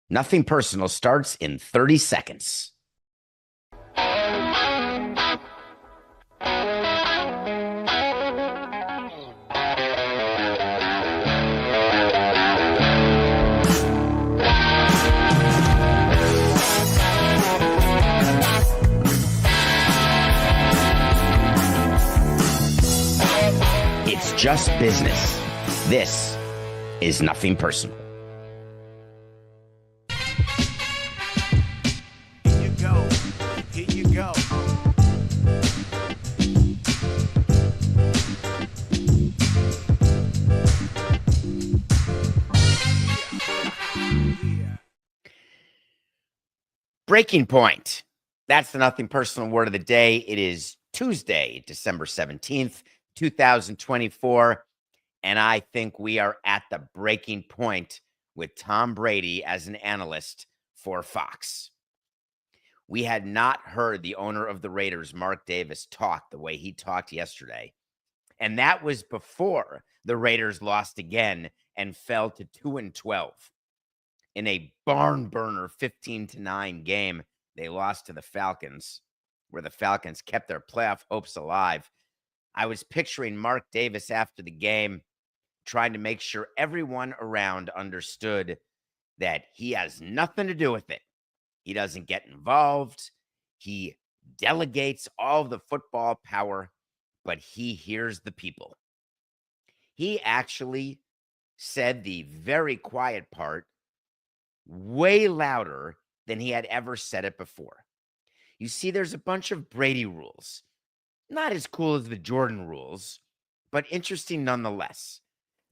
Nothing Personal starts in 30 seconds. It's just business. This is Nothing Personal. Here you go. Breaking point. That's the Nothing Personal word of the day. It is Tuesday, December 17th, 2024. And I think we are at the breaking point with Tom Brady as an analyst for Fox. We had not heard the owner of the Raiders, Mark Davis, talk the way he talked yesterday. And that was before the Raiders lost again and fell to 2-12. In a barn burner 15-9 game, they lost to the Falcons, where the Falcons kept their playoff hopes alive. I was picturing Mark Davis after the game, trying to make sure everyone around understood that he has nothing to do with it. He doesn't get involved. He delegates all of the football power, but he hears the people. He actually said the very quiet part way louder than he had ever said it before. You see, there's a bunch of Brady rules. Not as cool as the Jordan rules, but interesting nonetheless.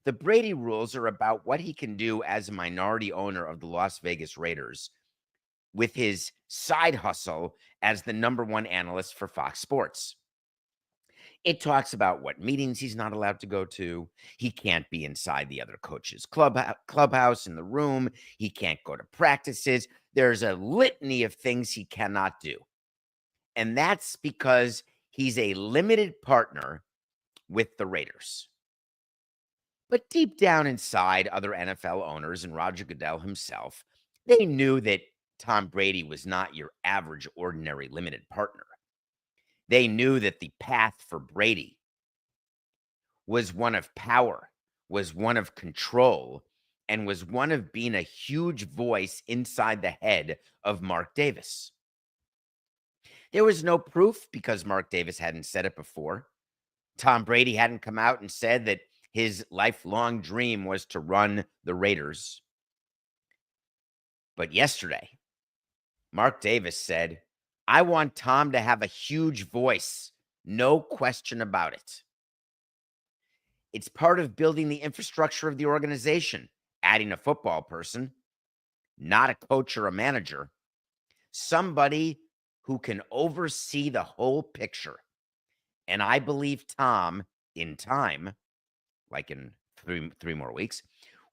The Brady rules are about what he can do as a minority owner of the Las Vegas Raiders with his side hustle as the #1 analyst for Fox Sports. It talks about what meetings he's not allowed to go to. He can't be inside the other coach's clubhouse in the room. He can't go to practices. There's a litany of things he cannot do. And that's because he's a limited partner with the Raiders. But deep down inside, other NFL owners and Roger Goodell himself, they knew that Tom Brady was not your average, ordinary limited partner. They knew that the path for Brady was one of power, was one of control, and was one of being a huge voice inside the head of Mark Davis. There was no proof because Mark Davis hadn't said it before. Tom Brady hadn't come out and said that his lifelong dream was to run the Raiders. But yesterday, Mark Davis said, I want Tom to have a huge voice. No question about it. It's part of building the infrastructure of the organization, adding a football person, not a coach or a manager, somebody who can oversee the whole picture. And I believe Tom, in time, like in three more weeks,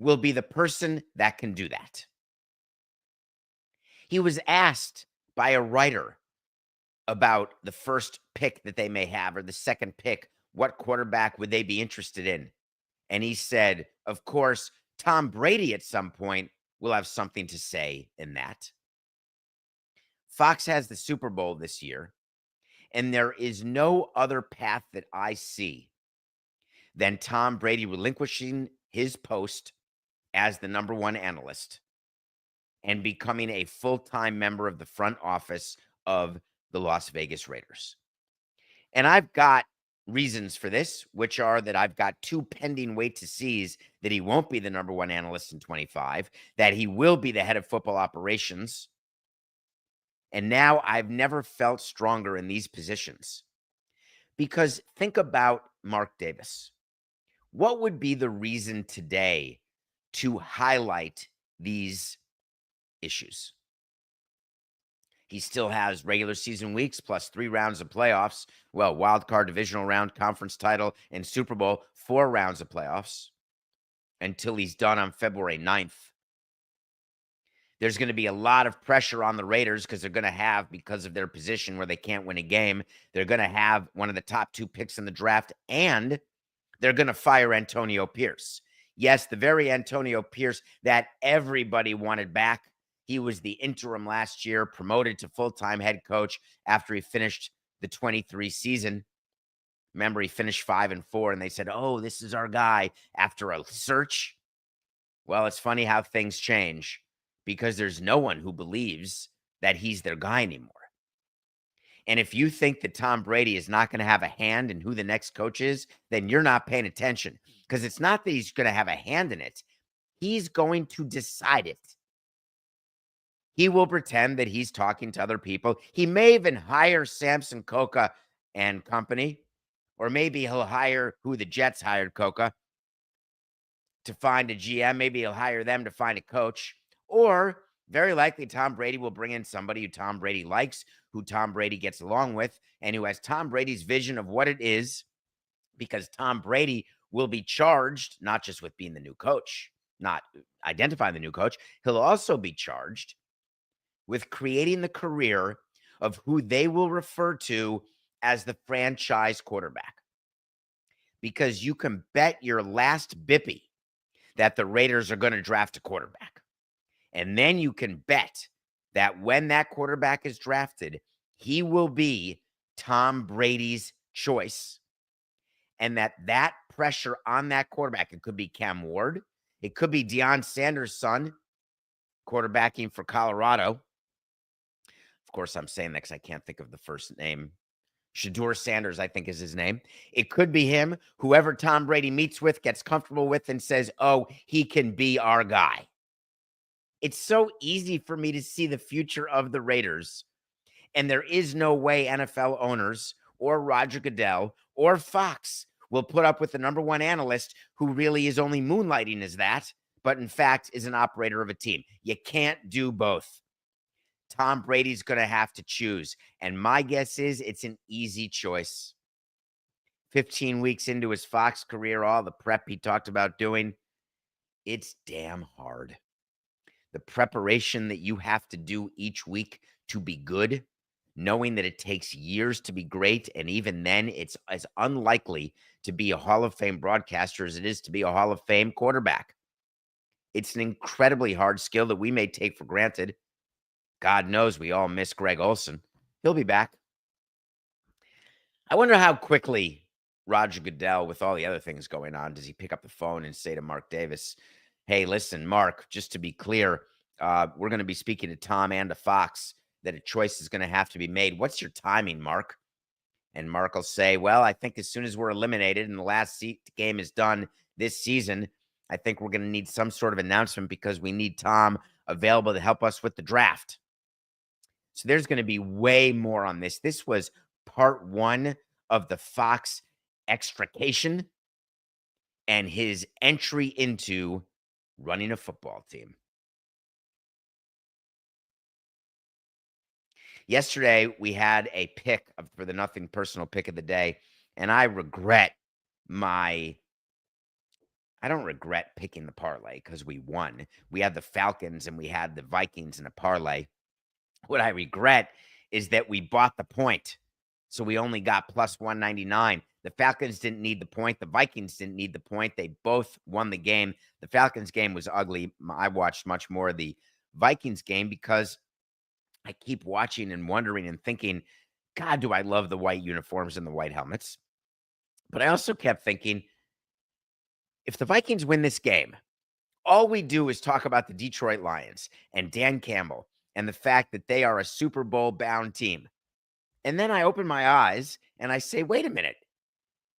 will be the person that can do that. He was asked by a writer about the first pick that they may have or the second pick, what quarterback would they be interested in? And he said, of course, Tom Brady at some point will have something to say in that. Fox has the Super Bowl this year, and there is no other path that I see than Tom Brady relinquishing his post as the #1 analyst and becoming a full-time member of the front office of the Las Vegas Raiders. And I've got reasons for this, which are that I've got 2 pending wait to sees that he won't be the #1 analyst in 25, that he will be the head of football operations. And now I've never felt stronger in these positions. Because think about Mark Davis. What would be the reason today to highlight these issues? He still has regular season weeks plus 3 rounds of playoffs. Well, wild card, divisional round, conference title, and Super Bowl, 4 rounds of playoffs until he's done on February 9th. There's going to be a lot of pressure on the Raiders because they're going to have, because of their position where they can't win a game, they're going to have one of the top 2 picks in the draft, and they're going to fire Antonio Pierce. Yes, the very Antonio Pierce that everybody wanted back He was the interim last year, promoted to full-time head coach after he finished the 23 season. Remember, he finished 5-4, and they said, oh, this is our guy after a search. Well, it's funny how things change because there's no one who believes that he's their guy anymore. And if you think that Tom Brady is not going to have a hand in who the next coach is, then you're not paying attention, because it's not that he's going to have a hand in it. He's going to decide it. He will pretend that he's talking to other people. He may even hire Samson, Coca and company, or maybe he'll hire who the Jets hired, Coca, to find a GM. Maybe he'll hire them to find a coach. Or very likely Tom Brady will bring in somebody who Tom Brady likes, who Tom Brady gets along with, and who has Tom Brady's vision of what it is, because Tom Brady will be charged not just with being the new coach, not identifying the new coach. He'll also be charged with creating the career of who they will refer to as the franchise quarterback. Because you can bet your last bippy that the Raiders are going to draft a quarterback. And then you can bet that when that quarterback is drafted, he will be Tom Brady's choice. And that pressure on that quarterback, it could be Cam Ward, it could be Deion Sanders' son, quarterbacking for Colorado. Of course, I'm saying that because I can't think of the first name. Shedeur Sanders, I think, is his name. It could be him. Whoever Tom Brady meets with, gets comfortable with, and says, oh, he can be our guy. It's so easy for me to see the future of the Raiders. And there is no way NFL owners or Roger Goodell or Fox will put up with the number one analyst who really is only moonlighting as that, but in fact is an operator of a team. You can't do both. Tom Brady's going to have to choose. And my guess is it's an easy choice. 15 weeks into his Fox career, all the prep he talked about doing, it's damn hard. The preparation that you have to do each week to be good, knowing that it takes years to be great, and even then it's as unlikely to be a Hall of Fame broadcaster as it is to be a Hall of Fame quarterback. It's an incredibly hard skill that we may take for granted. God knows we all miss Greg Olson. He'll be back. I wonder how quickly Roger Goodell, with all the other things going on, does he pick up the phone and say to Mark Davis, hey, listen, Mark, just to be clear, we're going to be speaking to Tom and to Fox that a choice is going to have to be made. What's your timing, Mark? And Mark will say, well, I think as soon as we're eliminated and the last game is done this season, I think we're going to need some sort of announcement because we need Tom available to help us with the draft. So there's going to be way more on this. This was part one of the Fox extrication and his entry into running a football team. Yesterday, we had a pick for the Nothing Personal pick of the day, and I don't regret picking the parlay because we won. We had the Falcons and we had the Vikings in a parlay. What I regret is that we bought the point, so we only got plus 199. The Falcons didn't need the point. The Vikings didn't need the point. They both won the game. The Falcons game was ugly. I watched much more of the Vikings game because I keep watching and wondering and thinking, God, do I love the white uniforms and the white helmets. But I also kept thinking, if the Vikings win this game, all we do is talk about the Detroit Lions and Dan Campbell and the fact that they are a Super Bowl bound team. And then I open my eyes and I say, wait a minute.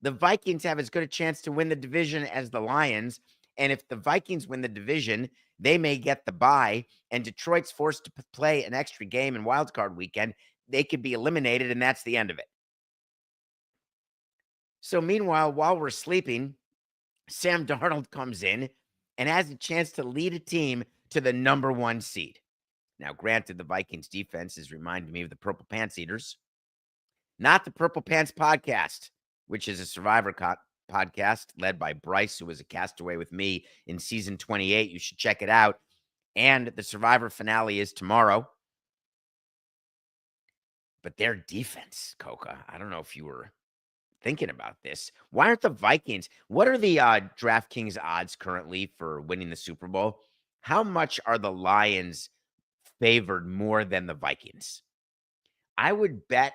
The Vikings have as good a chance to win the division as the Lions. And if the Vikings win the division, they may get the bye. And Detroit's forced to play an extra game in wildcard weekend. They could be eliminated, and that's the end of it. So meanwhile, while we're sleeping, Sam Darnold comes in and has a chance to lead a team to the number one seed. Now, granted, the Vikings defense is reminding me of the Purple Pants Eaters, not the Purple Pants Podcast, which is a Survivor podcast led by Bryce, who was a castaway with me in season 28. You should check it out. And the Survivor finale is tomorrow. But their defense, Coca, I don't know if you were thinking about this. Why aren't the Vikings? What are the DraftKings odds currently for winning the Super Bowl? How much are the Lions favored more than the Vikings. I would bet,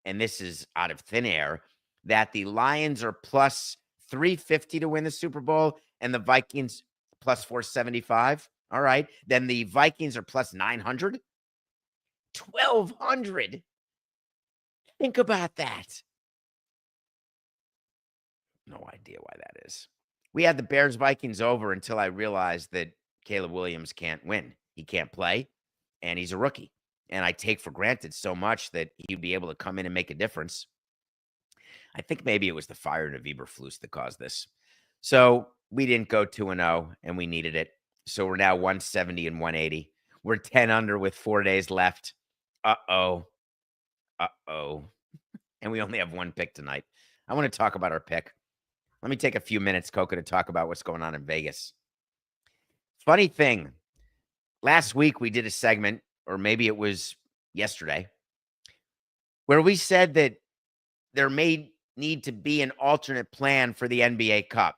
and this is out of thin air, that the Lions are plus 350 to win the Super Bowl and the Vikings plus 475. All right. Then the Vikings are plus 900. 1,200. Think about that. No idea why that is. We had the Bears Vikings over until I realized that Caleb Williams can't win. He can't play, and he's a rookie. And I take for granted so much that he'd be able to come in and make a difference. I think maybe it was the firing of Eberflus that caused this. So we didn't go 2-0, and we needed it. So we're now 170 and 180. We're 10 under with 4 days left. Uh-oh. Uh-oh. And we only have one pick tonight. I want to talk about our pick. Let me take a few minutes, Coca, to talk about what's going on in Vegas. Funny thing, last week we did a segment, or maybe it was yesterday, where we said that there may need to be an alternate plan for the NBA Cup,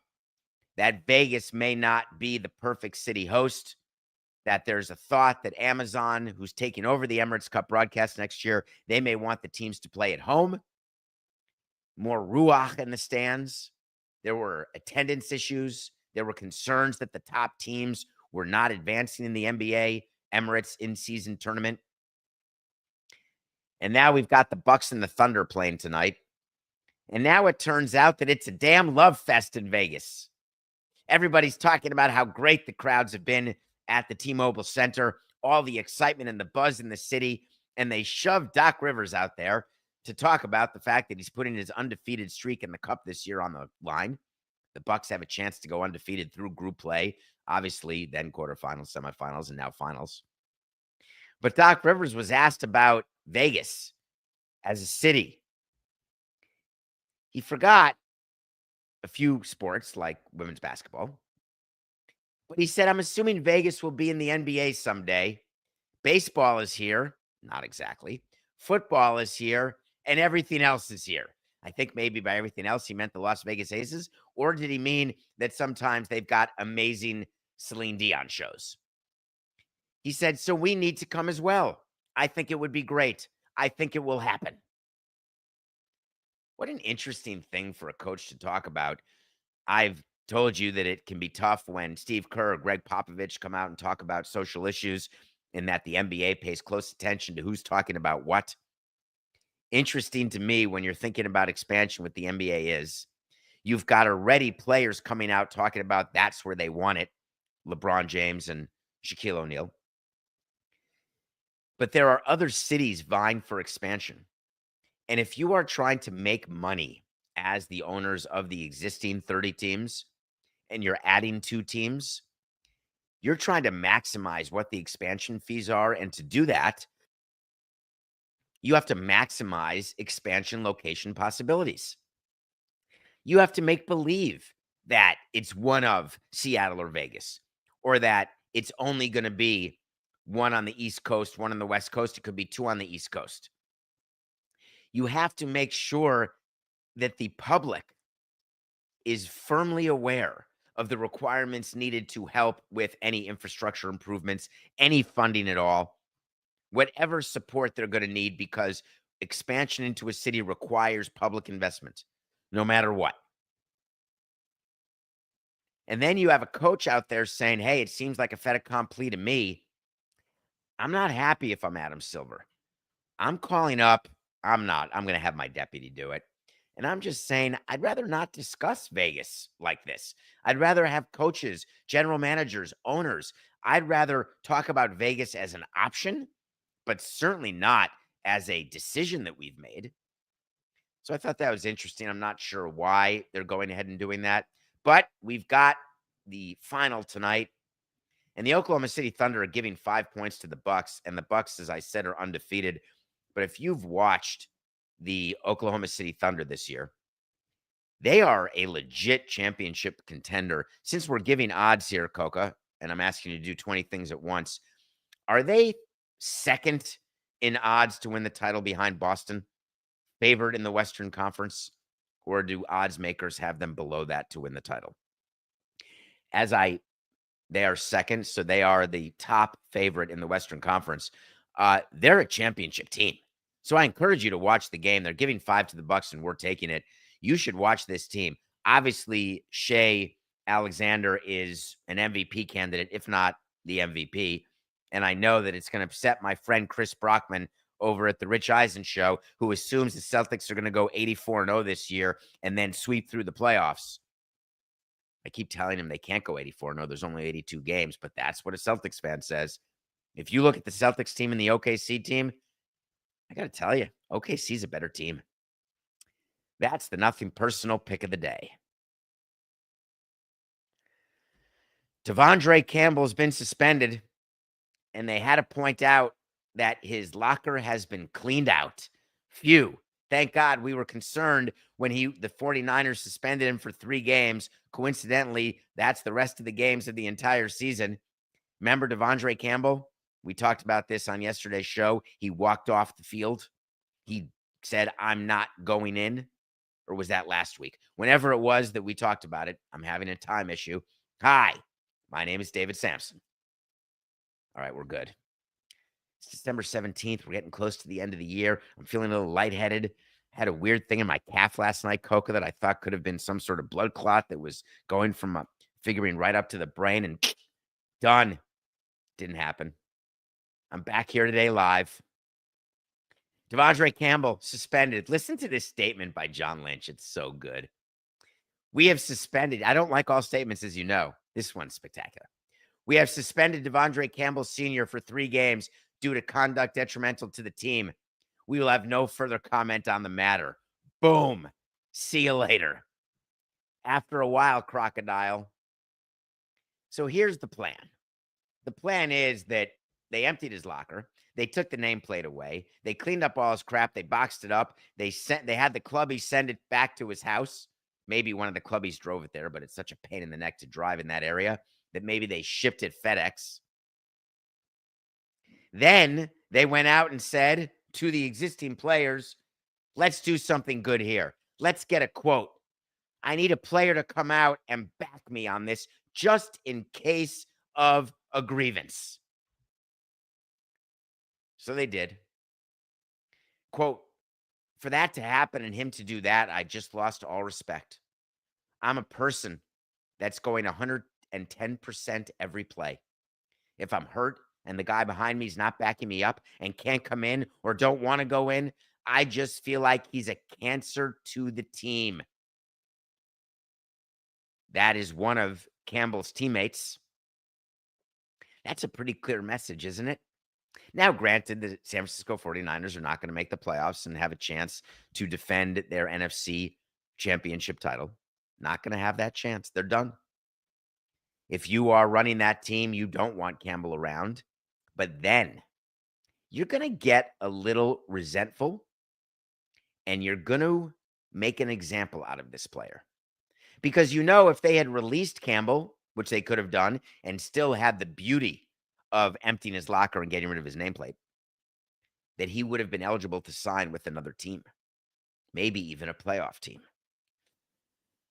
that Vegas may not be the perfect city host, that there's a thought that Amazon, who's taking over the Emirates Cup broadcast next year, they may want the teams to play at home, more ruach in the stands. There were attendance issues. There were concerns that the top teams were not advancing in the NBA Emirates in-season tournament. And now we've got the Bucks and the Thunder playing tonight. And now it turns out that it's a damn love fest in Vegas. Everybody's talking about how great the crowds have been at the T-Mobile Center, all the excitement and the buzz in the city, and they shoved Doc Rivers out there to talk about the fact that he's putting his undefeated streak in the Cup this year on the line. The Bucks have a chance to go undefeated through group play, obviously, then quarterfinals, semifinals, and now finals. But Doc Rivers was asked about Vegas as a city. He forgot a few sports like women's basketball. But he said, I'm assuming Vegas will be in the NBA someday. Baseball is here. Not exactly. Football is here. And everything else is here. I think maybe by everything else, he meant the Las Vegas Aces. Or did he mean that sometimes they've got amazing Celine Dion shows? He said, so we need to come as well. I think it would be great. I think it will happen. What an interesting thing for a coach to talk about. I've told you that it can be tough when Steve Kerr or Greg Popovich come out and talk about social issues and that the NBA pays close attention to who's talking about what. Interesting to me when you're thinking about expansion with the NBA is you've got already players coming out talking about that's where they want it, LeBron James and Shaquille O'Neal. But there are other cities vying for expansion. And if you are trying to make money as the owners of the existing 30 teams and you're adding 2 teams, you're trying to maximize what the expansion fees are. And to do that, you have to maximize expansion location possibilities. You have to make believe that it's one of Seattle or Vegas, or that it's only going to be one on the East Coast, one on the West Coast. It could be 2 on the East Coast. You have to make sure that the public is firmly aware of the requirements needed to help with any infrastructure improvements, any funding at all, whatever support they're going to need, because expansion into a city requires public investment, no matter what. And then you have a coach out there saying, hey, it seems like a fait accompli to me. I'm not happy if I'm Adam Silver. I'm calling up. I'm going to have my deputy do it. And I'm just saying, I'd rather not discuss Vegas like this. I'd rather have coaches, general managers, owners. I'd rather talk about Vegas as an option, but certainly not as a decision that we've made. So I thought that was interesting. I'm not sure why they're going ahead and doing that, but we've got the final tonight. And the Oklahoma City Thunder are giving 5 points to the Bucks, and the Bucks, as I said, are undefeated. But if you've watched the Oklahoma City Thunder this year, they are a legit championship contender. Since we're giving odds here, Coca, and I'm asking you to do 20 things at once, are they second in odds to win the title behind Boston, favored in the Western Conference, or do odds makers have them below that to win the title? As I They are second, so they are the top favorite in the Western Conference. They're a championship team. So I encourage you to watch the game. They're giving 5 to the Bucks, and we're taking it. You should watch this team. Obviously, Shea Alexander is an MVP candidate, if not the MVP. And I know that it's going to upset my friend Chris Brockman over at the Rich Eisen show, who assumes the Celtics are going to go 84-0 this year and then sweep through the playoffs. I keep telling him they can't go 84-0. There's only 82 games, but that's what a Celtics fan says. If you look at the Celtics team and the OKC team, I got to tell you, OKC's a better team. That's the nothing personal pick of the day. De'Vondre Campbell's been suspended, and they had to point out that his locker has been cleaned out. Phew. Thank God we were concerned when the 49ers suspended him for 3 games. Coincidentally, that's the rest of the games of the entire season. Remember De'Vondre Campbell? We talked about this on yesterday's show. He walked off the field. He said, I'm not going in. Or was that last week? Whenever it was that we talked about it, I'm having a time issue. Hi, my name is David Samson. All right, we're good. It's December 17th. We're getting close to the end of the year. I'm feeling a little lightheaded. Had a weird thing in my calf last night, Coca, that I thought could have been some sort of blood clot that was going from a figurine right up to the brain, and done. Didn't happen. I'm back here today live. De'Vondre Campbell suspended. Listen to this statement by John Lynch. It's so good. We have suspended. I don't like all statements, as you know. This one's spectacular. We have suspended De'Vondre Campbell Sr. for 3 games due to conduct detrimental to the team. We will have no further comment on the matter. Boom. See you later. After a while, crocodile. So here's the plan. The plan is that they emptied his locker. They took the nameplate away. They cleaned up all his crap. They boxed it up. They had the clubby send it back to his house. Maybe one of the clubbies drove it there, but it's such a pain in the neck to drive in that area that maybe they shipped it FedEx. Then they went out and said to the existing players, let's do something good here. Let's get a quote. I need a player to come out and back me on this just in case of a grievance. So they did. Quote, for that to happen and him to do that, I just lost all respect. I'm a person that's going 110% every play. If I'm hurt and the guy behind me is not backing me up and can't come in or don't want to go in, I just feel like he's a cancer to the team. That is one of Campbell's teammates. That's a pretty clear message, isn't it? Now, granted, the San Francisco 49ers are not going to make the playoffs and have a chance to defend their NFC championship title. Not going to have that chance. They're done. If you are running that team, you don't want Campbell around. But then you're going to get a little resentful and you're going to make an example out of this player. Because if they had released Campbell, which they could have done, and still had the beauty of emptying his locker and getting rid of his nameplate, that he would have been eligible to sign with another team, maybe even a playoff team.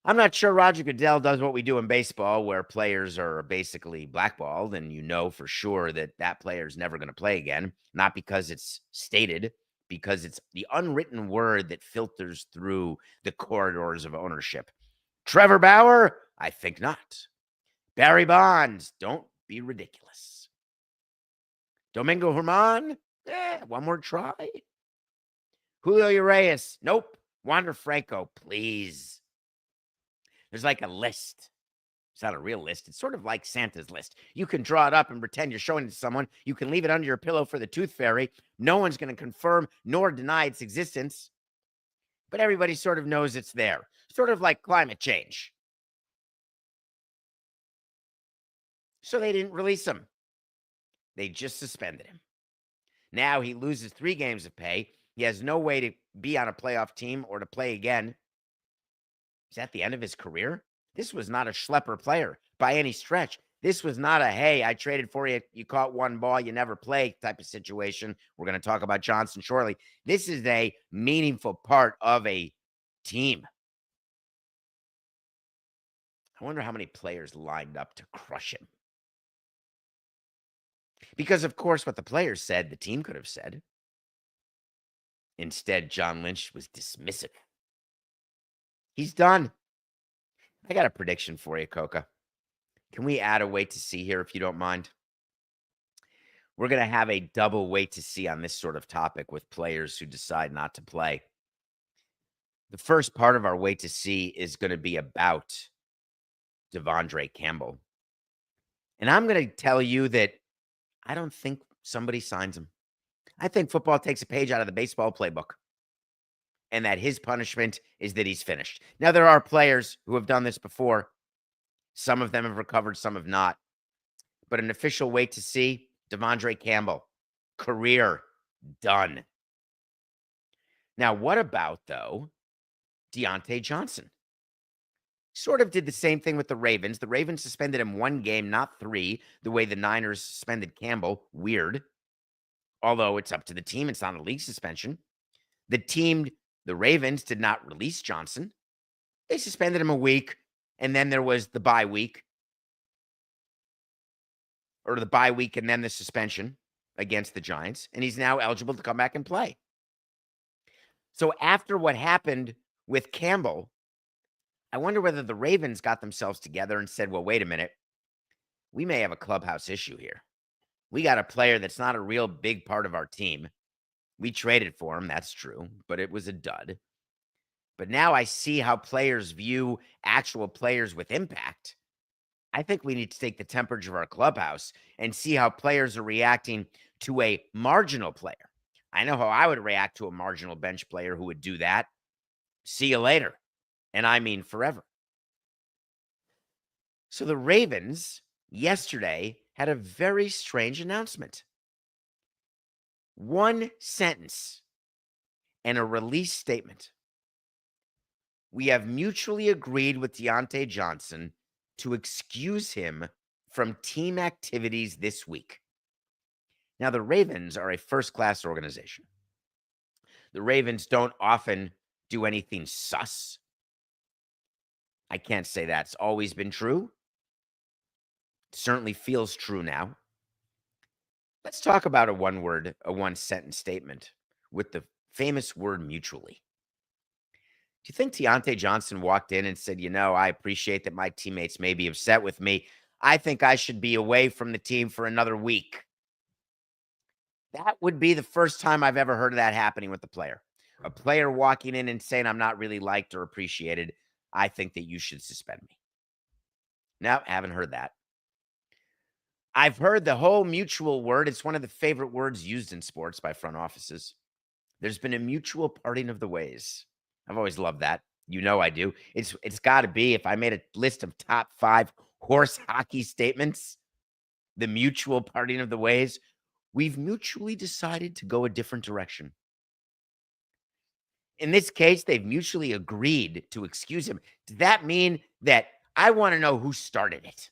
I'm not sure Roger Goodell does what we do in baseball, where players are basically blackballed, and for sure that that player is never going to play again, not because it's stated, because it's the unwritten word that filters through the corridors of ownership. Trevor Bauer? I think not. Barry Bonds? Don't be ridiculous. Domingo Germán? One more try. Julio Urias? Nope. Wander Franco? Please. There's like a list. It's not a real list. It's sort of like Santa's list. You can draw it up and pretend you're showing it to someone. You can leave it under your pillow for the tooth fairy. No one's going to confirm nor deny its existence. But everybody sort of knows it's there. Sort of like climate change. So they didn't release him. They just suspended him. Now he loses 3 games of pay. He has no way to be on a playoff team or to play again. Is that the end of his career? This was not a schlepper player by any stretch. This was not a, hey, I traded for you, you caught one ball, you never play type of situation. We're going to talk about Johnson shortly. This is a meaningful part of a team. I wonder how many players lined up to crush him. Because, of course, what the players said, the team could have said. Instead, John Lynch was dismissive. He's done. I got a prediction for you, Coca. Can we add a wait to see here, if you don't mind? We're going to have a double wait to see on this sort of topic with players who decide not to play. The first part of our wait to see is going to be about De'Vondre Campbell. And I'm going to tell you that I don't think somebody signs him. I think football takes a page out of the baseball playbook, and that his punishment is that he's finished. Now, there are players who have done this before. Some of them have recovered, some have not. But an official wait to see, De'Vondre Campbell, career done. Now, what about, though, Diontae Johnson? Sort of did the same thing with the Ravens. The Ravens suspended him 1 game, not 3, the way the Niners suspended Campbell. Weird. Although it's up to the team. It's not a league suspension. The Ravens, did not release Johnson. They suspended him a week, and then there was the bye week. Or the bye week and then the suspension against the Giants. And he's now eligible to come back and play. So after what happened with Campbell, I wonder whether the Ravens got themselves together and said, well, wait a minute. We may have a clubhouse issue here. We got a player that's not a real big part of our team. We traded for him, that's true, but it was a dud. But now I see how players view actual players with impact. I think we need to take the temperature of our clubhouse and see how players are reacting to a marginal player. I know how I would react to a marginal bench player who would do that. See you later. And I mean forever. So the Ravens yesterday had a very strange announcement. 1 sentence and a release statement. We have mutually agreed with Diontae Johnson to excuse him from team activities this week. Now, the Ravens are a first-class organization. The Ravens don't often do anything sus. I can't say that's always been true. It certainly feels true now. Let's talk about a one-sentence statement with the famous word mutually. Do you think Diontae Johnson walked in and said, I appreciate that my teammates may be upset with me. I think I should be away from the team for another week? That would be the first time I've ever heard of that happening with a player. A player walking in and saying, I'm not really liked or appreciated. I think that you should suspend me. No, haven't heard that. I've heard the whole mutual word. It's one of the favorite words used in sports by front offices. There's been a mutual parting of the ways. I've always loved that. I do. It's got to be, if I made a list of top 5 horse hockey statements, the mutual parting of the ways. We've mutually decided to go a different direction. In this case, they've mutually agreed to excuse him. Does that mean that I want to know who started it?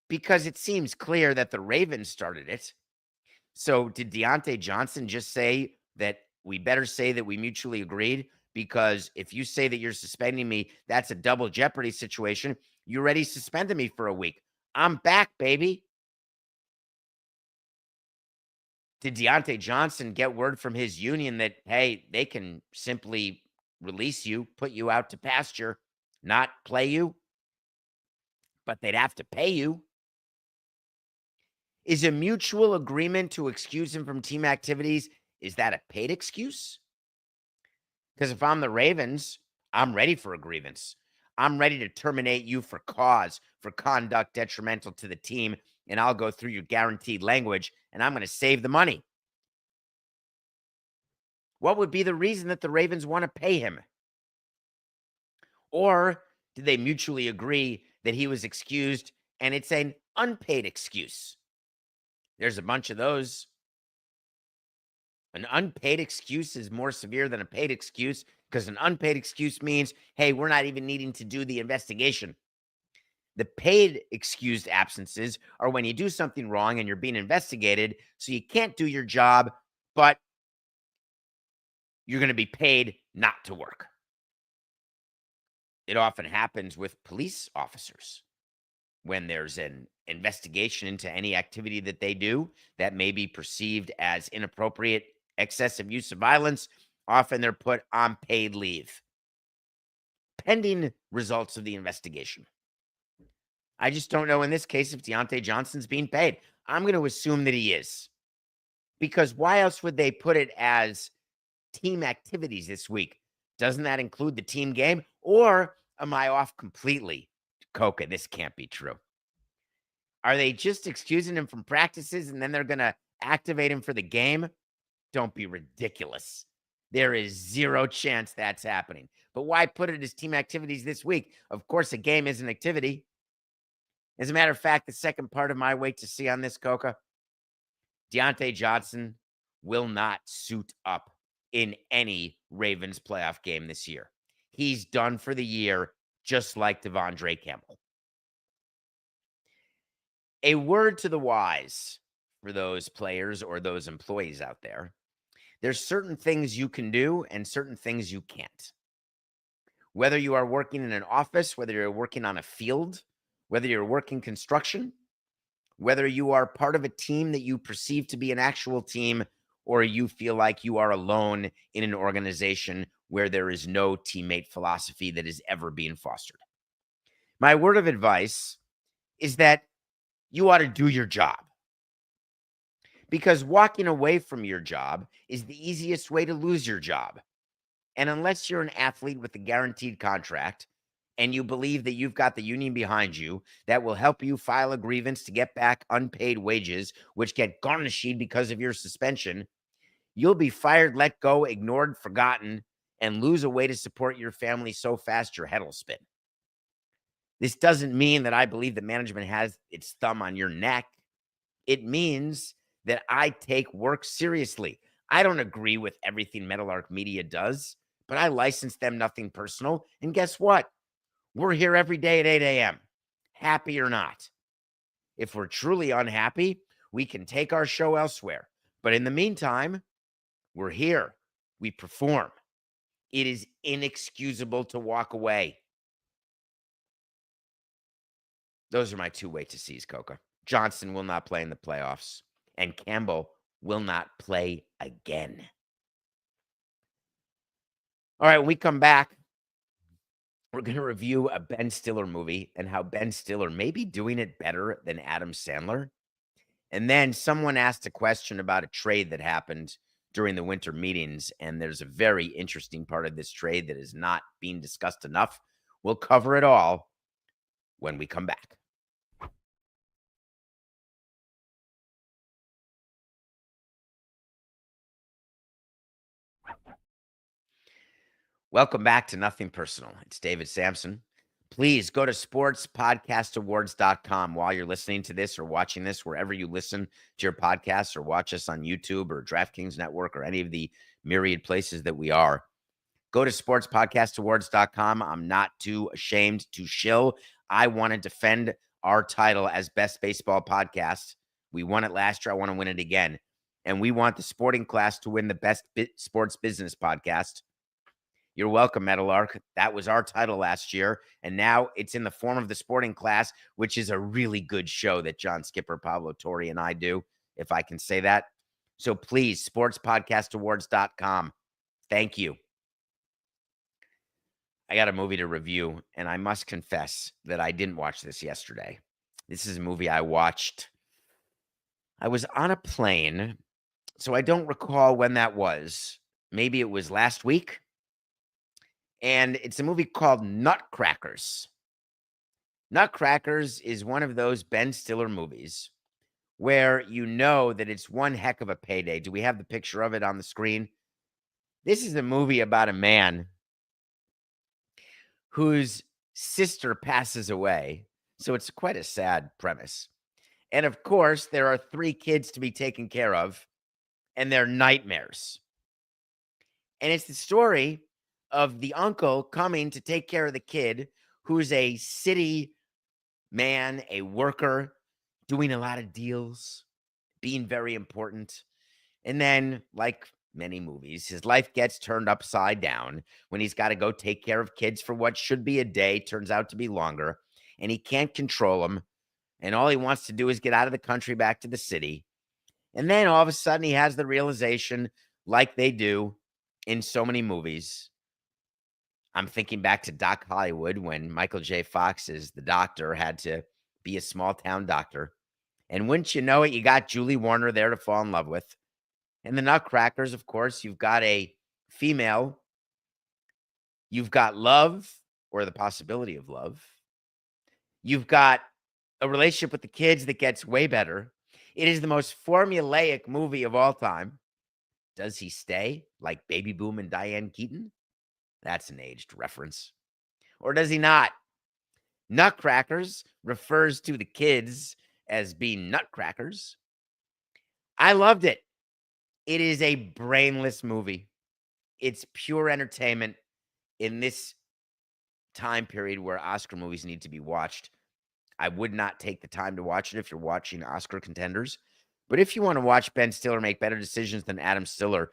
Because it seems clear that the Ravens started it. So did Diontae Johnson just say that we better say that we mutually agreed? Because if you say that you're suspending me, that's a double jeopardy situation. You already suspended me for a week. I'm back, baby. Did Diontae Johnson get word from his union that, hey, they can simply release you, put you out to pasture, not play you, but they'd have to pay you? Is a mutual agreement to excuse him from team activities, is that a paid excuse? Because if I'm the Ravens, I'm ready for a grievance. I'm ready to terminate you for conduct detrimental to the team, and I'll go through your guaranteed language, and I'm going to save the money. What would be the reason that the Ravens want to pay him? Or did they mutually agree that he was excused and it's an unpaid excuse? There's a bunch of those. An unpaid excuse is more severe than a paid excuse, because an unpaid excuse means, hey, we're not even needing to do the investigation. The paid excused absences are when you do something wrong and you're being investigated, so you can't do your job, but you're going to be paid not to work. It often happens with police officers when there's an investigation into any activity that they do that may be perceived as inappropriate, excessive use of violence, often they're put on paid leave, pending results of the investigation. I just don't know in this case if Diontae Johnson's being paid. I'm going to assume that he is. Because why else would they put it as team activities this week? Doesn't that include the team game? Or am I off completely? Coca, this can't be true. Are they just excusing him from practices and then they're going to activate him for the game? Don't be ridiculous. There is zero chance that's happening. But why put it as team activities this week? Of course, a game is an activity. As a matter of fact, the second part of my wait to see on this, Coca, Diontae Johnson will not suit up in any Ravens playoff game this year. He's done for the year, just like De'Vondre Campbell. A word to the wise for those players or those employees out there. There's certain things you can do and certain things you can't. Whether you are working in an office, whether you're working on a field, whether you're working construction, whether you are part of a team that you perceive to be an actual team, or you feel like you are alone in an organization where there is no teammate philosophy that is ever being fostered. My word of advice is that you ought to do your job. Because walking away from your job is the easiest way to lose your job. And unless you're an athlete with a guaranteed contract and you believe that you've got the union behind you that will help you file a grievance to get back unpaid wages, which get garnished because of your suspension, you'll be fired, let go, ignored, forgotten, and lose a way to support your family so fast your head will spin. This doesn't mean that I believe that management has its thumb on your neck. It means that I take work seriously. I don't agree with everything Metal Arc Media does, but I license them nothing personal. And guess what? We're here every day at 8 a.m., happy or not. If we're truly unhappy, we can take our show elsewhere. But in the meantime, we're here. We perform. It is inexcusable to walk away. Those are my two wait to sees, Coca. Johnson will not play in the playoffs, and Campbell will not play again. All right, when we come back, we're going to review a Ben Stiller movie and how Ben Stiller may be doing it better than Adam Sandler. And then someone asked a question about a trade that happened during the winter meetings, and there's a very interesting part of this trade that is not being discussed enough. We'll cover it all when we come back. Welcome back to Nothing Personal. It's David Samson. Please go to sportspodcastawards.com while you're listening to this or watching this, wherever you listen to your podcasts or watch us on YouTube or DraftKings Network or any of the myriad places that we are. Go to sportspodcastawards.com. I'm not too ashamed to shill. I want to defend our title as Best Baseball Podcast. We won it last year. I want to win it again. And we want the sporting class to win the Best Sports Business Podcast. You're welcome, Metal Arc. That was our title last year, and now it's in the form of the sporting class, which is a really good show that John Skipper, Pablo Torre, and I do, if I can say that. So please, sportspodcastawards.com. Thank you. I got a movie to review, and I must confess that I didn't watch this yesterday. This is a movie I watched. I was on a plane, so I don't recall when that was. Maybe it was last week. And it's a movie called Nutcrackers. Nutcrackers is one of those Ben Stiller movies where you know that it's one heck of a payday. Do we have the picture of it on the screen? This is a movie about a man whose sister passes away. So it's quite a sad premise. And of course, there are 3 kids to be taken care of, and they're nightmares. And it's the story of the uncle coming to take care of the kid who's a city man, a worker, doing a lot of deals, being very important. And then, like many movies, his life gets turned upside down when he's got to go take care of kids for what should be a day, turns out to be longer, and he can't control them. And all he wants to do is get out of the country back to the city. And then all of a sudden he has the realization, like they do in so many movies. I'm thinking back to Doc Hollywood when Michael J. Fox as the doctor had to be a small town doctor. And wouldn't you know it, you got Julie Warner there to fall in love with. And the Nutcrackers, of course, you've got a female. You've got love or the possibility of love. You've got a relationship with the kids that gets way better. It is the most formulaic movie of all time. Does he stay like Baby Boom and Diane Keaton? That's an aged reference. Or does he not? Nutcrackers refers to the kids as being nutcrackers. I loved it. It is a brainless movie. It's pure entertainment in this time period where Oscar movies need to be watched. I would not take the time to watch it if you're watching Oscar contenders. But if you want to watch Ben Stiller make better decisions than Adam Sandler,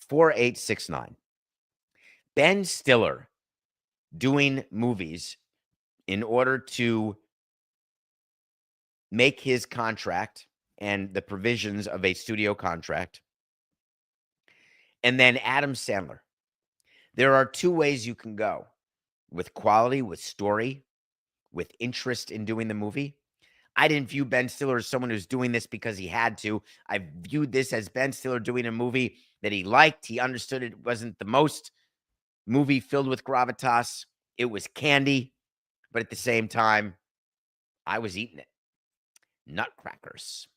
4869. Ben Stiller doing movies in order to make his contract and the provisions of a studio contract. And then Adam Sandler. There are two ways you can go: with quality, with story, with interest in doing the movie. I didn't view Ben Stiller as someone who's doing this because he had to. I viewed this as Ben Stiller doing a movie that he liked. He understood it wasn't the most movie filled with gravitas. It was candy, but at the same time, I was eating it. Nutcrackers.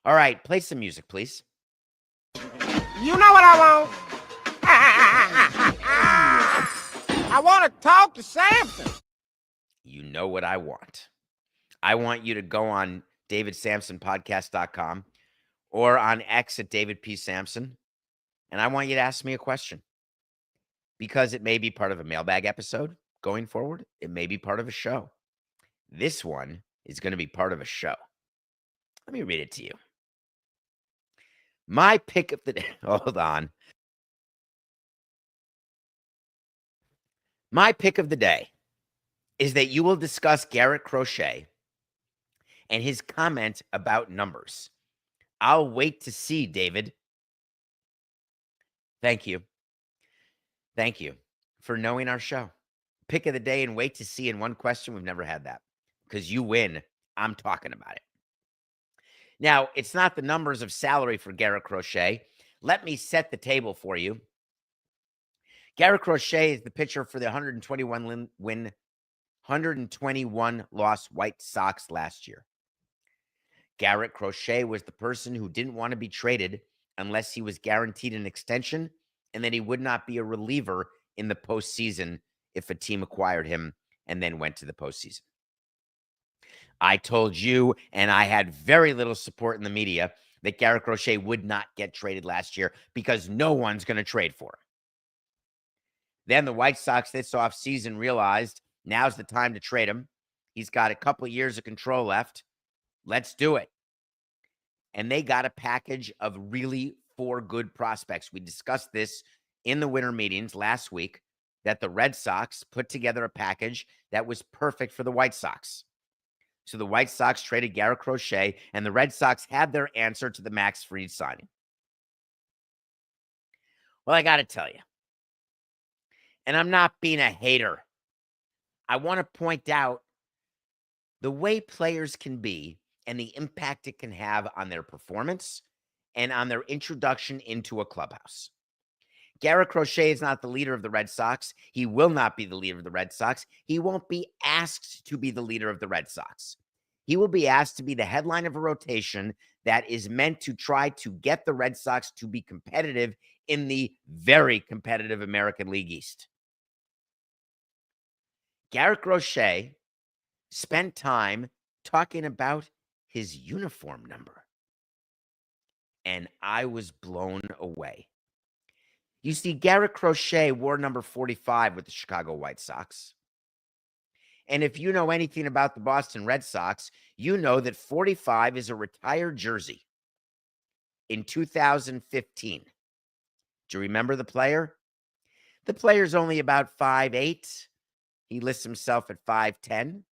All right, play some music, please. You know what I want? I want to talk to Samson. You know what I want. I want you to go on davidsamsonpodcast.com or on X at David P. Samson, and I want you to ask me a question, because it may be part of a mailbag episode going forward. It may be part of a show. This one is going to be part of a show. Let me read it to you. My pick of the day. Hold on. My pick of the day is that you will discuss Garrett Crochet and his comment about numbers. I'll wait to see, David. Thank you. Thank you for knowing our show. Pick of the day and wait to see in one question. We've never had that because you win. I'm talking about it. Now, it's not the numbers of salary for Garrett Crochet. Let me set the table for you. Garrett Crochet is the pitcher for the 121 loss White Sox last year. Garrett Crochet was the person who didn't want to be traded unless he was guaranteed an extension and that he would not be a reliever in the postseason if a team acquired him and then went to the postseason. I told you, and I had very little support in the media, that Garrett Crochet would not get traded last year because no one's going to trade for him. Then the White Sox this offseason realized now's the time to trade him. He's got a couple of years of control left. Let's do it. And they got a package of really 4 good prospects. We discussed this in the winter meetings last week, that the Red Sox put together a package that was perfect for the White Sox. So the White Sox traded Garrett Crochet, and the Red Sox had their answer to the Max Fried signing. Well, I got to tell you, and I'm not being a hater, I want to point out the way players can be and the impact it can have on their performance and on their introduction into a clubhouse. Garrett Crochet is not the leader of the Red Sox. He will not be the leader of the Red Sox. He won't be asked to be the leader of the Red Sox. He will be asked to be the headline of a rotation that is meant to try to get the Red Sox to be competitive in the very competitive American League East. Garrett Crochet spent time talking about his uniform number, and I was blown away. You see, Garrett Crochet wore number 45 with the Chicago White Sox. And if you know anything about the Boston Red Sox, you know that 45 is a retired jersey in 2015. Do you remember the player? The player's only about 5'8", He lists himself at 5'10".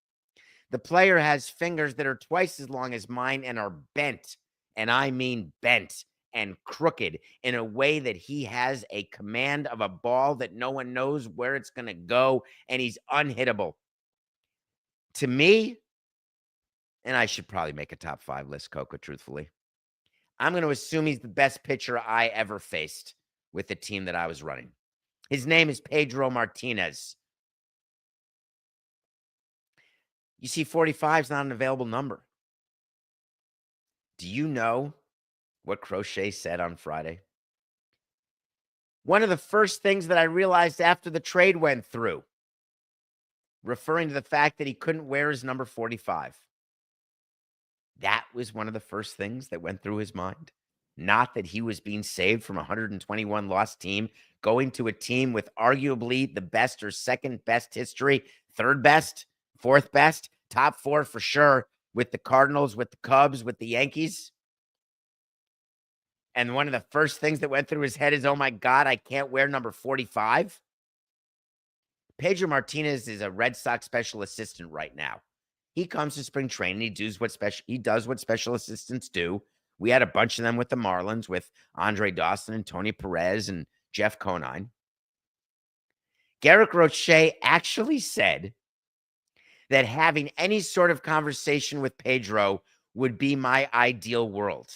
The player has fingers that are twice as long as mine and are bent, and I mean bent and crooked in a way that he has a command of a ball that no one knows where it's going to go, and he's unhittable. To me, and I should probably make a top 5 list, Coco, truthfully, I'm going to assume he's the best pitcher I ever faced with the team that I was running. His name is Pedro Martinez. You see, 45 is not an available number. Do you know what Crochet said on Friday? One of the first things that I realized after the trade went through, referring to the fact that he couldn't wear his number 45. That was one of the first things that went through his mind. Not that he was being saved from a 121 loss team, going to a team with arguably the best or second best history, third best, fourth best, top 4 for sure, with the Cardinals, with the Cubs, with the Yankees. And one of the first things that went through his head is, oh my God, I can't wear number 45. Pedro Martinez is a Red Sox special assistant right now. He comes to spring training. He does what special assistants do. We had a bunch of them with the Marlins, with Andre Dawson and Tony Perez and Jeff Conine. Garrett Crochet actually said that having any sort of conversation with Pedro would be my ideal world.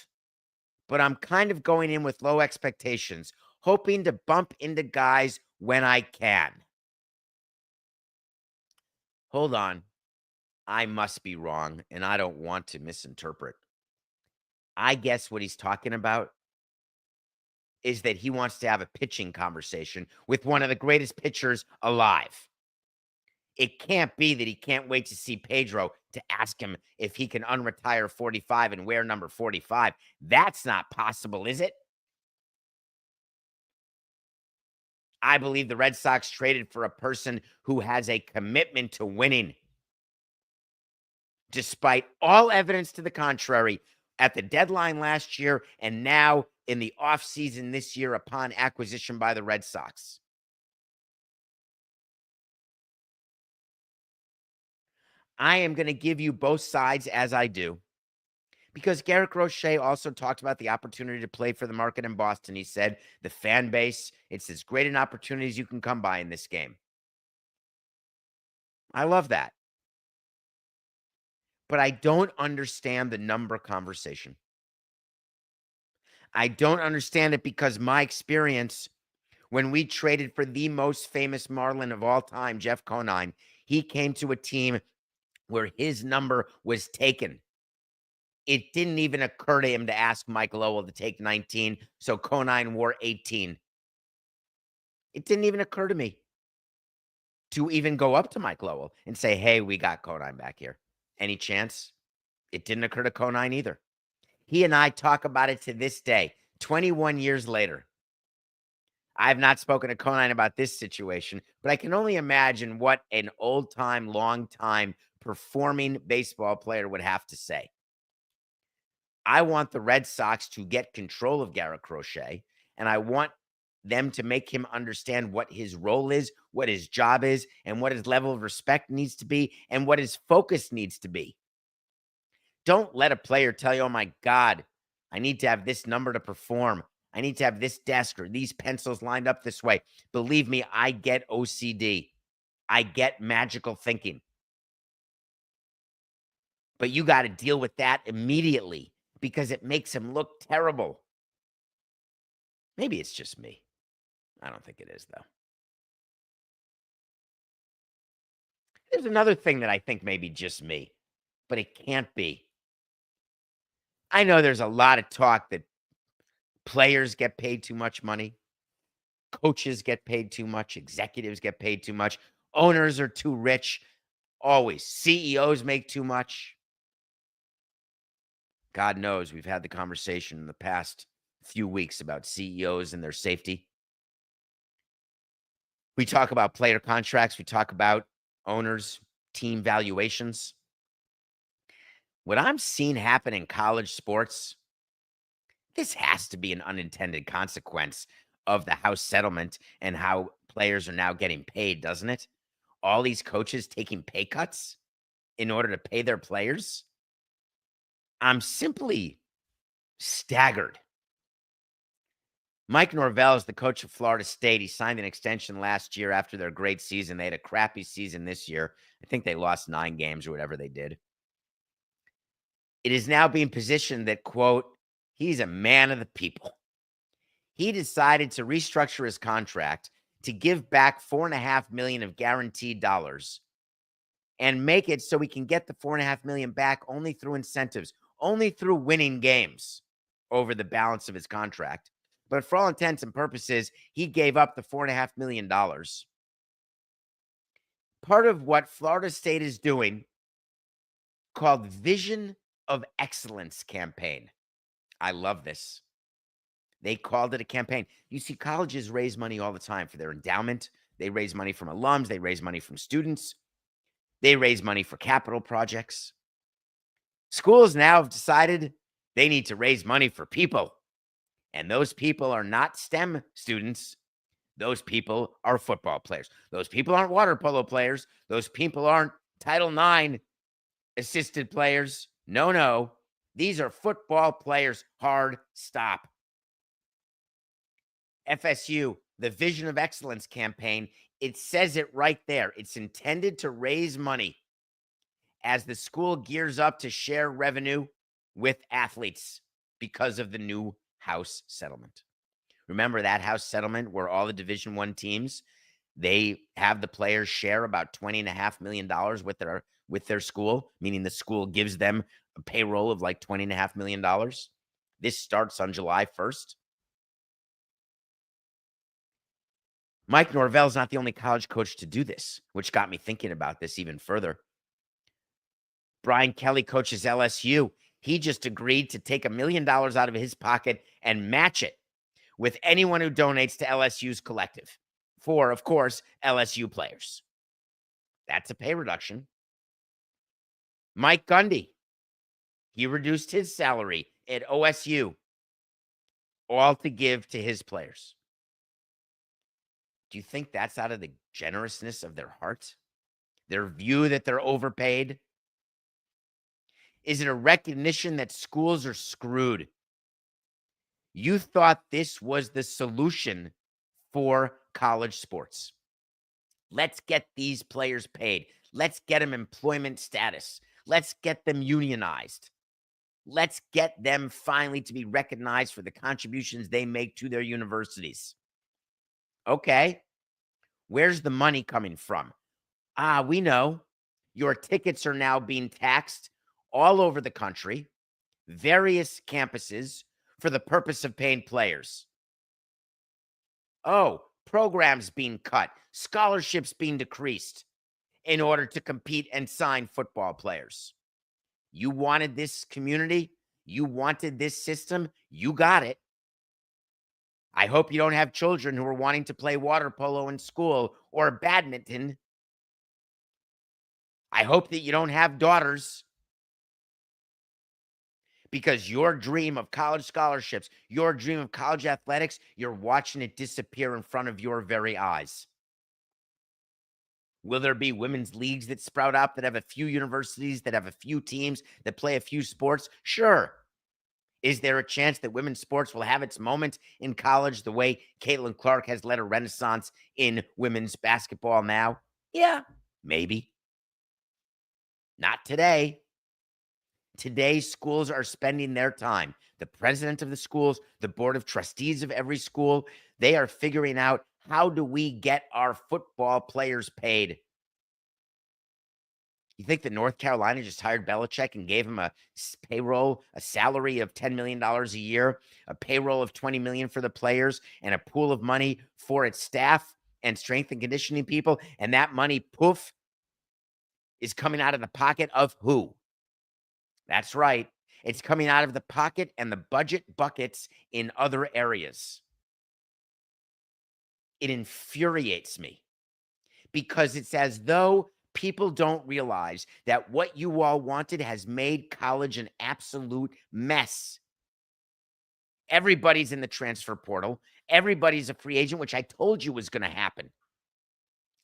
But I'm kind of going in with low expectations, hoping to bump into guys when I can. Hold on. I must be wrong, and I don't want to misinterpret. I guess what he's talking about is that he wants to have a pitching conversation with one of the greatest pitchers alive. It can't be that he can't wait to see Pedro to ask him if he can unretire 45 and wear number 45. That's not possible, is it? I believe the Red Sox traded for a person who has a commitment to winning. Despite all evidence to the contrary, at the deadline last year and now in the offseason this year upon acquisition by the Red Sox. I am going to give you both sides as I do, because Garrett Crochet also talked about the opportunity to play for the market in Boston. He said, the fan base, it's as great an opportunity as you can come by in this game. I love that. But I don't understand the number conversation. I don't understand it because my experience when we traded for the most famous Marlin of all time, Jeff Conine, he came to a team where his number was taken. It didn't even occur to him to ask Mike Lowell to take 19, so Conine wore 18. It didn't even occur to me to even go up to Mike Lowell and say, hey, we got Conine back here. Any chance? It didn't occur to Conine either. He and I talk about it to this day, 21 years later. I have not spoken to Conine about this situation, but I can only imagine what an old-time, long-time performing baseball player would have to say. I want the Red Sox to get control of Garrett Crochet, and I want them to make him understand what his role is, what his job is, and what his level of respect needs to be, and what his focus needs to be. Don't let a player tell you, oh my God, I need to have this number to perform. I need to have this desk or these pencils lined up this way. Believe me, I get OCD. I get magical thinking. But you got to deal with that immediately because it makes him look terrible. Maybe it's just me. I don't think it is, though. There's another thing that I think may be just me, but it can't be. I know there's a lot of talk that players get paid too much money. Coaches get paid too much. Executives get paid too much. Owners are too rich. Always. CEOs make too much. God knows we've had the conversation in the past few weeks about CEOs and their safety. We talk about player contracts. We talk about owners, team valuations. What I'm seeing happen in college sports, this has to be an unintended consequence of the House settlement and how players are now getting paid, doesn't it? all these coaches taking pay cuts in order to pay their players? I'm simply staggered. Mike Norvell is the coach of Florida State. He signed an extension last year after their great season. They had a crappy season this year. I think they lost 9 games or whatever they did. It is now being positioned that, quote, he's a man of the people. He decided to restructure his contract to give back $4.5 million of guaranteed dollars and make it so we can get the $4.5 million back only through incentives, only through winning games over the balance of his contract. But for all intents and purposes, he gave up the $4.5 million. Part of what Florida State is doing, called Vision of Excellence campaign. I love this. They called it a campaign. You see, colleges raise money all the time for their endowment. They raise money from alums. They raise money from students. They raise money for capital projects. Schools now have decided they need to raise money for people. And those people are not STEM students. Those people are football players. Those people aren't water polo players. Those people aren't Title IX assisted players. No. These are football players. Hard stop. FSU, the Vision of Excellence campaign, it says it right there. It's intended to raise money as the school gears up to share revenue with athletes because of the new House settlement. Remember that House settlement where all the Division I teams, they have the players share about $20.5 million with their school, meaning the school gives them a payroll of like $20.5 million. This starts on July 1st. Mike Norvell's not the only college coach to do this, which got me thinking about this even further. Brian Kelly coaches LSU. He just agreed to take $1 million out of his pocket and match it with anyone who donates to LSU's collective for, of course, LSU players. That's a pay reduction. Mike Gundy, he reduced his salary at OSU, all to give to his players. Do you think that's out of the generousness of their heart? Their view that they're overpaid? Is it a recognition that schools are screwed? You thought this was the solution for college sports. Let's get these players paid. Let's get them employment status. Let's get them unionized. Let's get them finally to be recognized for the contributions they make to their universities. Okay, where's the money coming from? We know. Your tickets are now being taxed all over the country, various campuses, for the purpose of paying players. Oh, programs being cut, scholarships being decreased in order to compete and sign football players. You wanted this community, you wanted this system, you got it. I hope you don't have children who are wanting to play water polo in school or badminton. I hope that you don't have daughters, because your dream of college scholarships, your dream of college athletics, you're watching it disappear in front of your very eyes. Will there be women's leagues that sprout up that have a few universities, that have a few teams, that play a few sports? Sure. Is there a chance that women's sports will have its moment in college the way Caitlin Clark has led a renaissance in women's basketball now? Yeah, maybe. Not today. Today, schools are spending their time. The president of the schools, the board of trustees of every school, they are figuring out, how do we get our football players paid? You think that North Carolina just hired Belichick and gave him a payroll, a salary of $10 million a year, a payroll of $20 million for the players, and a pool of money for its staff and strength and conditioning people, and that money, poof, is coming out of the pocket of who? That's right. It's coming out of the pocket and the budget buckets in other areas. It infuriates me because it's as though people don't realize that what you all wanted has made college an absolute mess. Everybody's in the transfer portal. Everybody's a free agent, which I told you was going to happen.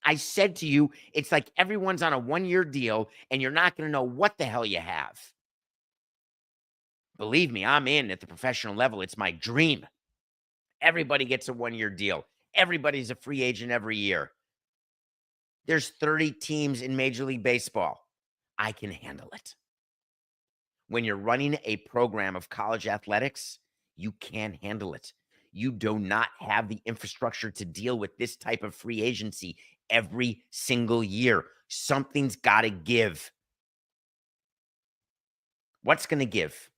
I said to you, it's like everyone's on a one-year deal and you're not going to know what the hell you have. Believe me, I'm in at the professional level. It's my dream. Everybody gets a one-year deal. Everybody's a free agent every year. There's 30 teams in Major League Baseball. I can handle it. When you're running a program of college athletics, you can't handle it. You do not have the infrastructure to deal with this type of free agency every single year. Something's got to give. What's going to give?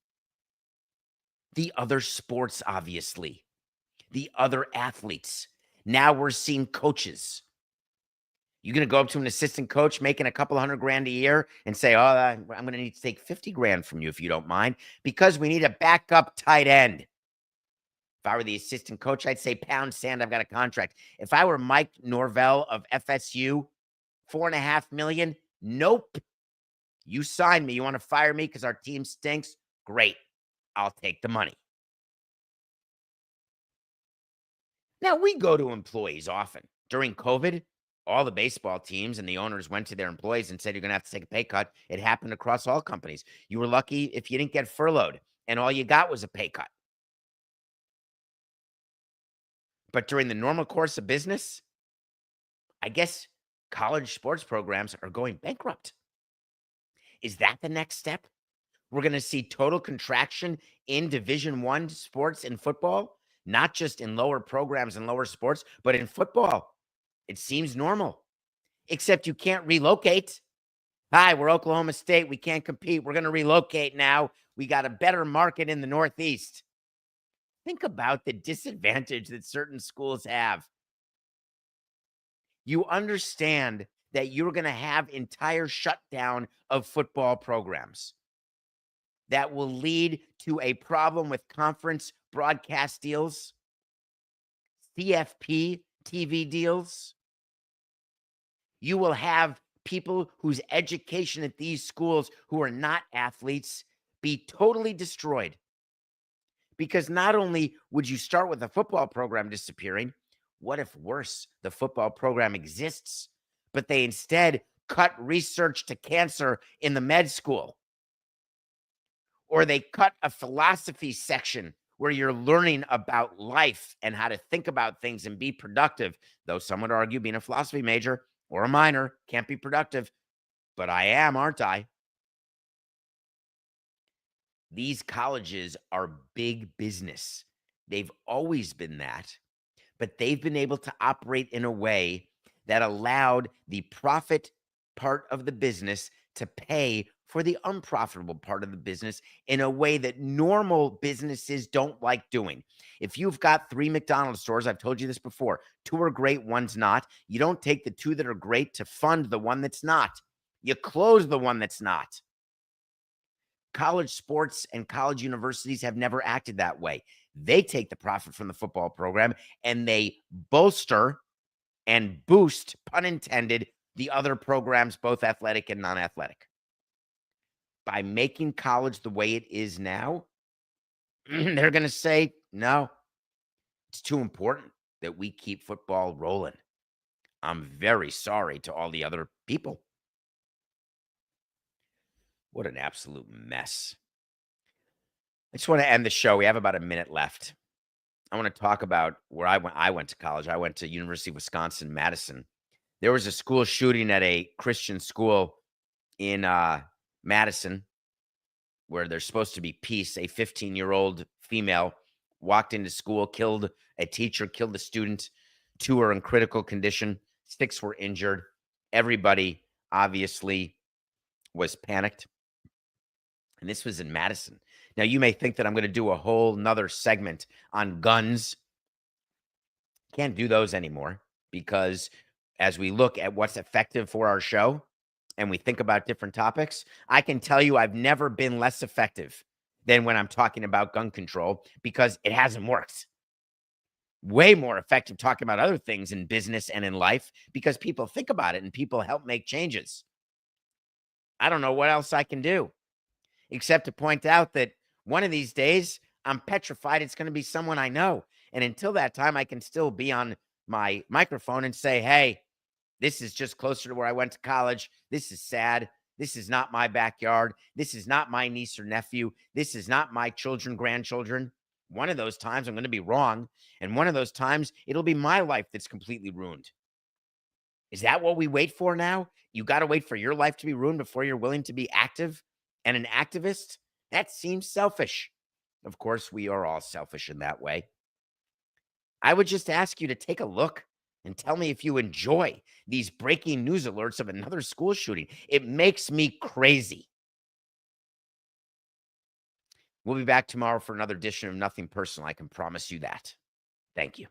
The other sports, obviously. The other athletes. Now we're seeing coaches. You're going to go up to an assistant coach making a couple $100,000 a year and say, oh, I'm going to need to take $50,000 from you if you don't mind, because we need a backup tight end. If I were the assistant coach, I'd say, pound sand, I've got a contract. If I were Mike Norvell of FSU, $4.5 million, nope. You sign me. You want to fire me because our team stinks? Great. I'll take the money. Now, we go to employees often. During COVID, all the baseball teams and the owners went to their employees and said, you're going to have to take a pay cut. It happened across all companies. You were lucky if you didn't get furloughed and all you got was a pay cut. But during the normal course of business, I guess college sports programs are going bankrupt. Is that the next step? We're going to see total contraction in Division I sports and football, not just in lower programs and lower sports, but in football. It seems normal, except you can't relocate. Hi, we're Oklahoma State. We can't compete. We're going to relocate now. We got a better market in the Northeast. Think about the disadvantage that certain schools have. You understand that you're going to have entire shutdown of football programs that will lead to a problem with conference broadcast deals, CFP TV deals. You will have people whose education at these schools who are not athletes be totally destroyed. Because not only would you start with the football program disappearing, what if worse, the football program exists, but they instead cut research to cancer in the med school? Or they cut a philosophy section where you're learning about life and how to think about things and be productive. Though some would argue being a philosophy major or a minor can't be productive. But I am, aren't I? These colleges are big business. They've always been that. But they've been able to operate in a way that allowed the profit part of the business to pay for the unprofitable part of the business in a way that normal businesses don't like doing. If you've got 3 McDonald's stores, I've told you this before, 2 are great, 1's not. You don't take the 2 that are great to fund the one that's not. You close the one that's not. College sports and college universities have never acted that way. They take the profit from the football program and they bolster and boost, pun intended, the other programs, both athletic and non-athletic. By making college the way it is now, they're going to say, no, it's too important that we keep football rolling. I'm very sorry to all the other people. What an absolute mess. I just want to end the show. We have about a minute left. I want to talk about where I went to college. I went to University of Wisconsin-Madison. There was a school shooting at a Christian school in Madison where there's supposed to be peace. A 15-year-old female walked into school, killed a teacher, killed a student. 2 are in critical condition. 6 were injured. Everybody obviously was panicked. And this was in Madison. Now, you may think that I'm going to do a whole nother segment on guns. Can't do those anymore because as we look at what's effective for our show and we think about different topics, I can tell you I've never been less effective than when I'm talking about gun control because it hasn't worked. Way more effective talking about other things in business and in life because people think about it and people help make changes. I don't know what else I can do except to point out that one of these days, I'm petrified it's going to be someone I know. And until that time, I can still be on my microphone and say, hey, This is just closer to where I went to college. This is sad. This is not my backyard. This is not my niece or nephew. This is not my children, grandchildren. One of those times I'm going to be wrong. And one of those times it'll be my life that's completely ruined. Is that what we wait for now? You got to wait for your life to be ruined before you're willing to be active and an activist? That seems selfish. Of course, we are all selfish in that way. I would just ask you to take a look and tell me if you enjoy these breaking news alerts of another school shooting. It makes me crazy. We'll be back tomorrow for another edition of Nothing Personal. I can promise you that. Thank you.